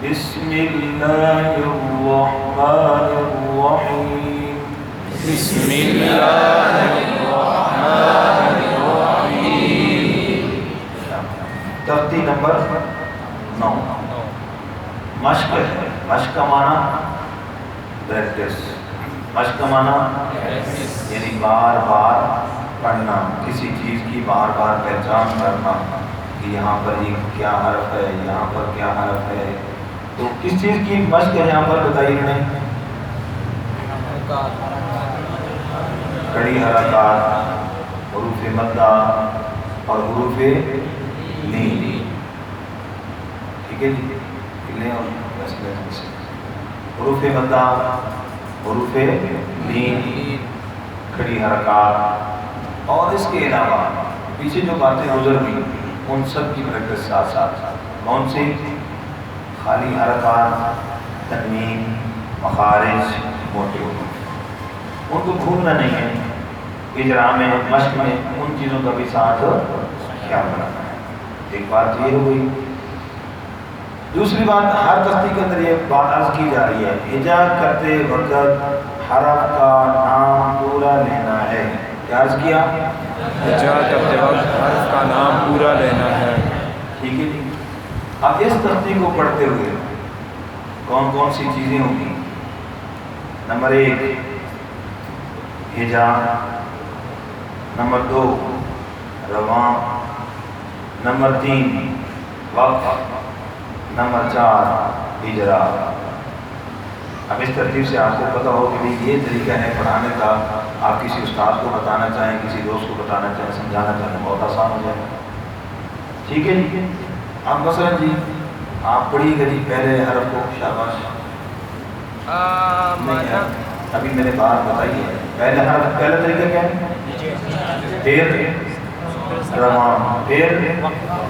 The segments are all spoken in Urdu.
بسم اللہ الرحمن الرحیم بسم اللہ الرحمن الرحیم. ترتیب نمبر 9 مشق ہے. مشق کا معنی پریکٹس. مشق کا معنی یعنی بار بار پڑھنا، کسی چیز کی بار بار پہچان کرنا کہ یہاں پر یہ کیا حرف ہے، یہاں پر کیا حرف ہے. تو کس چیز کی مشق ہے یہاں پر بتائیے انہیں؟ کڑی حرکات، حروف مدہ اور حروف لین. ٹھیک ہے جی، لیں اور حروف مدہ، حروف لین، کھڑی حرکات، اور اس کے علاوہ پیچھے جو باتیں گزر گئی ان سب کی پریکٹس ساتھ ساتھ. کون سی؟ خالی حرکات، تنوین، مخارج، موٹے، ان کو بھولنا نہیں ہے. اجرا میں، مشق میں ان چیزوں کا بھی ساتھ خیال رکھنا ہے. ایک بات یہ ہوئی. دوسری بات، ہر تختی کے اندر یہ بات عرض کی جا رہی ہے، ہجا کرتے وقت حرف کا نام پورا لینا ہے. کیا عرض کیا؟ ہجا کرتے وقت حرف کا نام پورا لینا ہے. ٹھیک ہے جی. اب اس تختی کو پڑھتے ہوئے کون کون سی چیزیں ہوں گی؟ نمبر 1 ہجا، نمبر 2 رواں، نمبر 3 وقف، نمبر 4 اجرا. اب اس ترتیب سے آپ کو پتہ ہو کہ یہ طریقہ ہے پڑھانے کا. آپ کسی استاد کو بتانا چاہیں، کسی دوست کو بتانا چاہیں، سمجھانا چاہیں، بہت آسان ہو جائے. ٹھیک ہے جی. آپ مثلا جی آپ پڑھیے گا جی پہلے حرف کو. شاباش. نہیں، ابھی میں نے بات بتائی ہے. پہلے حرف، پہلا طریقہ کیا ہے؟ پھر رواں، پھر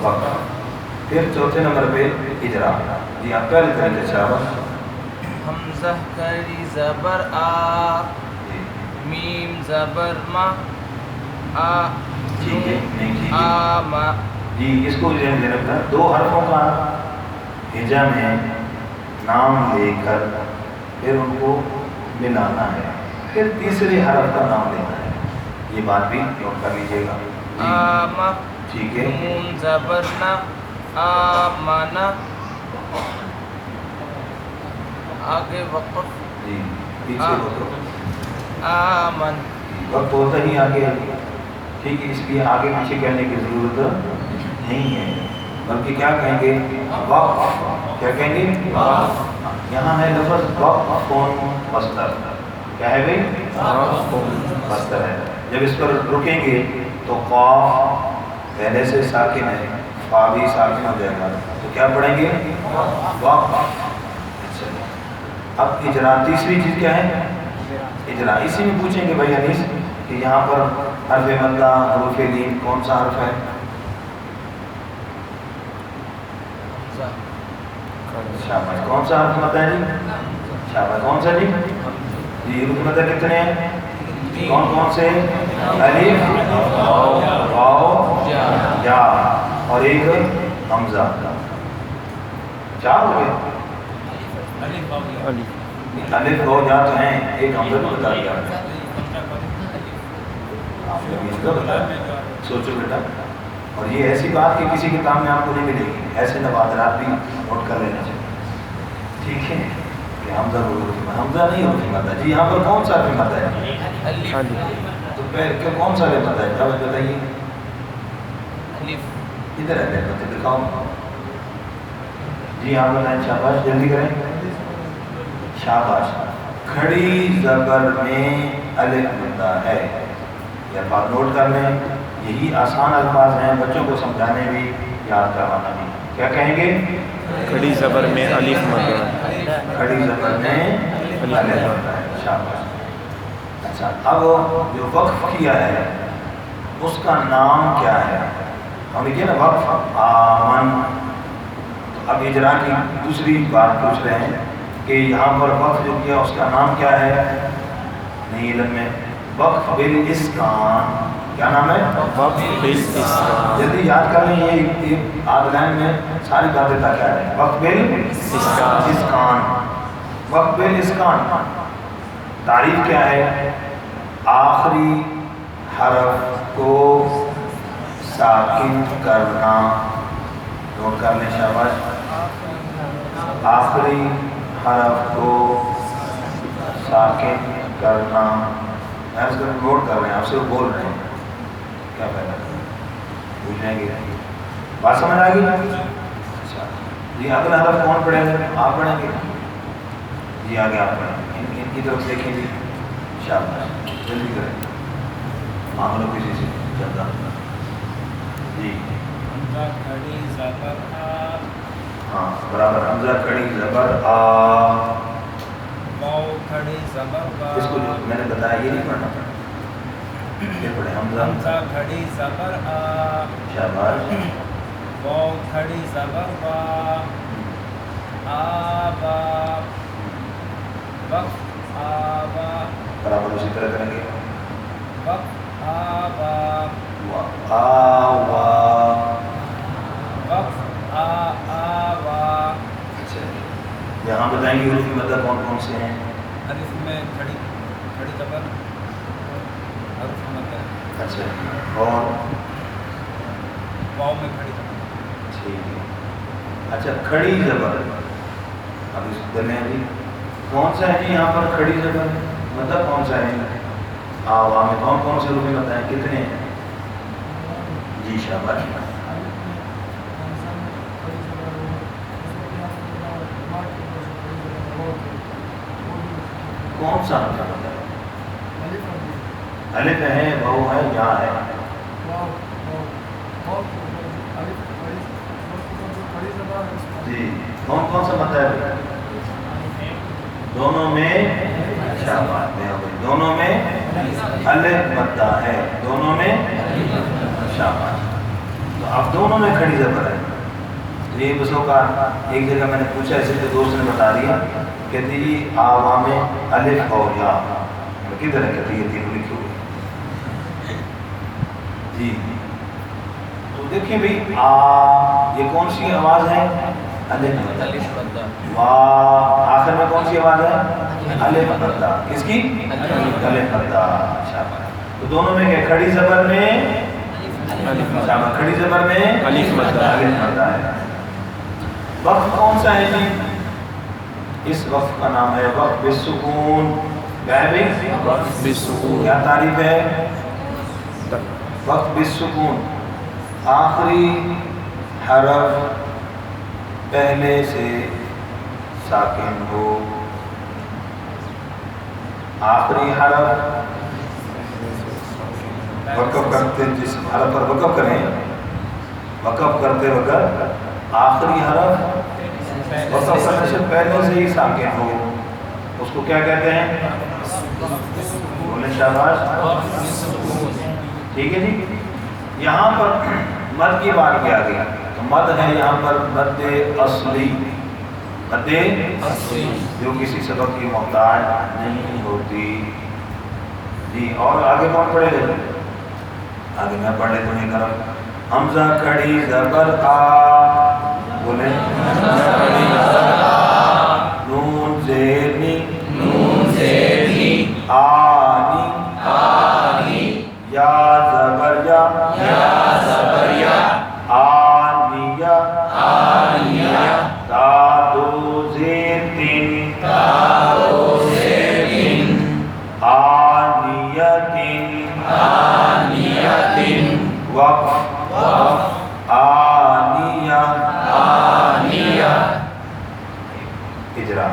وقف، پھر چوتھے نمبر پہ اجرا. جی آپ پہلے طریقے. شاباش. حمزہ کری زبر آ، میم زبر ما، آ. ٹھیک ہے. نہیں ٹھیک ہے آ ما. جی اس کو ذہن میں رکھنا. 2 حرفوں کا ہجا میں نام لے کر پھر ان کو ملانا ہے، پھر تیسرے حرف کا نام لینا ہے. یہ بات بھی نوٹ کر لیجیے گا. آ ما. ٹھیک ہے. نون زبر نا، آ مانا. آگے وقف. جی پیچھے وقف. آمن. وقت ہوتا ہی آگے. ٹھیک ہے. اس لیے آگے پیچھے کہنے کی ضرورت نہیں ہے، بلکہ کیا کہیں گے؟ وقف. کیا کہیں گے؟ وقف. یہاں ہے لفظ وقف مصدر. کیا ہے بھائی؟ وقف مصدر ہے. جب اس پر رکیں گے تو قاف پہلے سے ساکن ہے، فا بھی ساکن ہو جائے گا. تو کیا پڑھیں گے؟ وقف. اب اجرا تیسری چیز کیا ہے؟ اجرا. اسی میں پوچھیں گے بھائی انیس کہ یہاں پر حرف مدہ، حروف لین کون سا حرف ہے؟ شاباش. کون سا حرف مدہ ہے جی؟ شاباش. کون سا جی؟ جی حروف مدہ کتنے ہیں؟ کون کون سے؟ الف، واو، یا اور ایک حمزہ. 4 ہو گئے. الف ہو جا تو ہیں، ایک حمزہ کو بتا دیا. سوچو بیٹا. اور یہ ایسی بات کہ کسی کتاب میں آپ کو نہیں ملے گی. ایسے نوادرات بھی نوٹ کر لینا چاہیے. ٹھیک ہے کہ حمزہ حمزہ نہیں ہوتی مدہ. جی یہاں پر کون سا بھی مدہ ہے؟ تو پھر کون سا بھی مدہ ہے؟ جب بتائیے. ادھر ہے دیکھو دکھاؤ. جی آپ بتائیں. شاباش جلدی کریں. شاباش. کھڑی زبر میں الف مدہ ہے. یہ بات نوٹ کر لیں. یہی آسان الفاظ ہیں، بچوں کو سمجھانے بھی، یاد کروانا بھی. کیا کہیں گے؟ کھڑی زبر میں الف مدہ. کھڑی زبر میں الف مدہ ہے. شاباش. اچھا اب جو وقف کیا ہے اس کا نام کیا ہے؟ ہم نے کیا نا وقف آمن. اب اجرا کی دوسری بات پوچھ رہے ہیں کہ یہاں پر وقف جو کیا اس کا نام کیا ہے؟ نہیں علم میں. وقف بالاسکان. کیا نام ہے؟ وقف بالاسکان. جلدی یاد کر لیں. یہ آدھ لائن میں ساری باتیں تک آ رہے ہیں. وقف بالاسکان، وقف بالاسکان تعریف کیا ہے؟ آخری حرف کو ساکن کرنا. نوٹ کر لیں شاباش. آخری حرف کو ساکن کرنا. میں اس کو نوٹ کر رہے ہیں، آپ سے بول رہے ہیں، کیا فائدہ پوچھیں گے. بات سمجھ آ گئی؟ اچھا جی، اگلا حرف کون پڑھے گا؟ آپ پڑھیں گے جی. آگے آپ پڑھیں. ان کی طرف دیکھیں جی. شاباش، جلدی کریں، مانگ لو کسی سے چلتا جی. حمزہ کھڑی زبر آ، ہاں برابر. حمزہ کھڑی زبر آ. واو کھڑی زبر وا. اس کو جو میں نے بتایا یہ نہیں پڑھنا. یہ پڑھے حمزہ حمزہ کھڑی زبر آ، شاباش. واو کھڑی زبر وا. آبا، وقف آبا، برابر اسی طرح کریں گے. وقف آبا، آوا. وقف آوا. اچھا یہاں بتائیں گے حروف مدہ کون کون سے ہیں؟ الف میں کھڑی زبر، حرف مد ہے. اچھا اور واو میں کھڑی زبر. ٹھیک ہے. اچھا کھڑی زبر، اب اس کو دلیں جی کون سا ہے جی یہاں پر کھڑی زبر؟ مطلب کون سا ہے؟ آوا میں کون کون سے حروف مدہ ہیں؟ کتنے ہیں جی؟ شاباش. کون سا مطلب ہے؟ الف ہے، واو ہے، یا ہے؟ جی کون کون سا مدہ ہے؟ دونوں میں. شاباش، دونوں میں الف مدہ ہے، دونوں میں. شاباش. تو اب دونوں میں کھڑی زبر ہے. تو یہ بسوں کا ایک جگہ میں نے پوچھا، اسے تو دوست نے بتا دیا، کہتی جی آوا میں الف اور یا. کدھر ہے؟ کہتی ہے تین لکھی ہوئی جی. تو دیکھیں بھئی آ یہ کون سی آواز ہے؟ الف مدہ. وا آخر میں کون سی آواز ہے؟ الف مدہ. کس کی؟ الف مدہ. شاباش. تو دونوں میں کیا کھڑی زبر میں؟ شاباش. کھڑی زبر میں الف مدہ. الف مدہ ہے. وقف کون سا ہے جی؟ اس وقف کا نام ہے وقف بالسکون. کیا ہے بھئی؟ وقف بالسکون. کیا تعریف ہے؟ وقف بالسکون. آخری حرف پہلے سے ساکن ہو. آخری حرف وقف کرتے جس حرف پر وقف کریں، وقف کرتے وقت آخری حرف وقف کرنے سے پہلے سے ہی ساکن ہو، اس کو کیا کہتے ہیں؟ بولیں شاباش. ٹھیک ہے جی. یہاں پر مد کی بات کیا گئی، تو مد ہے یہاں پر مد اصلی. مد اصلی جو کسی سبب کی محتاج نہیں ہوتی جی. اور آگے کون پڑھے گا؟ آگے میں پڑھ لیتا ہوں ایک طرف. حمزہ کھڑی زبر آ. بولیں نون زیر نی. آنی. یا زبر یا. آنیہ. تا دو زیر تین. آنیہ. وقف آنیہ. اجرا.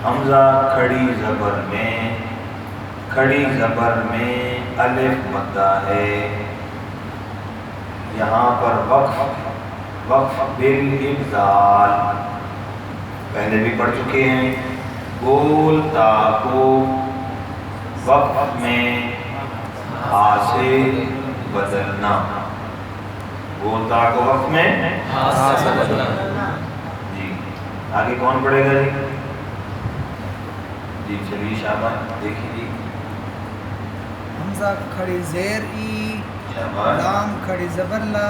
حمزہ کھڑی زبر میں، کھڑی زبر میں الف مدہ ہے. یہاں پر وقف بالابدال پہلے بھی پڑھ چکے ہیں. گول تا کو وقف میں ہا سے بدلنا. گول تا کو وقف میں ہاں سے بدلنا. جی. آگے کون پڑھے گا جی؟ جی چلیے شاباش. دیکھیے جی. حمزہ کھڑی زیر ای، شاباش. لام کھڑی زبر لا،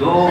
2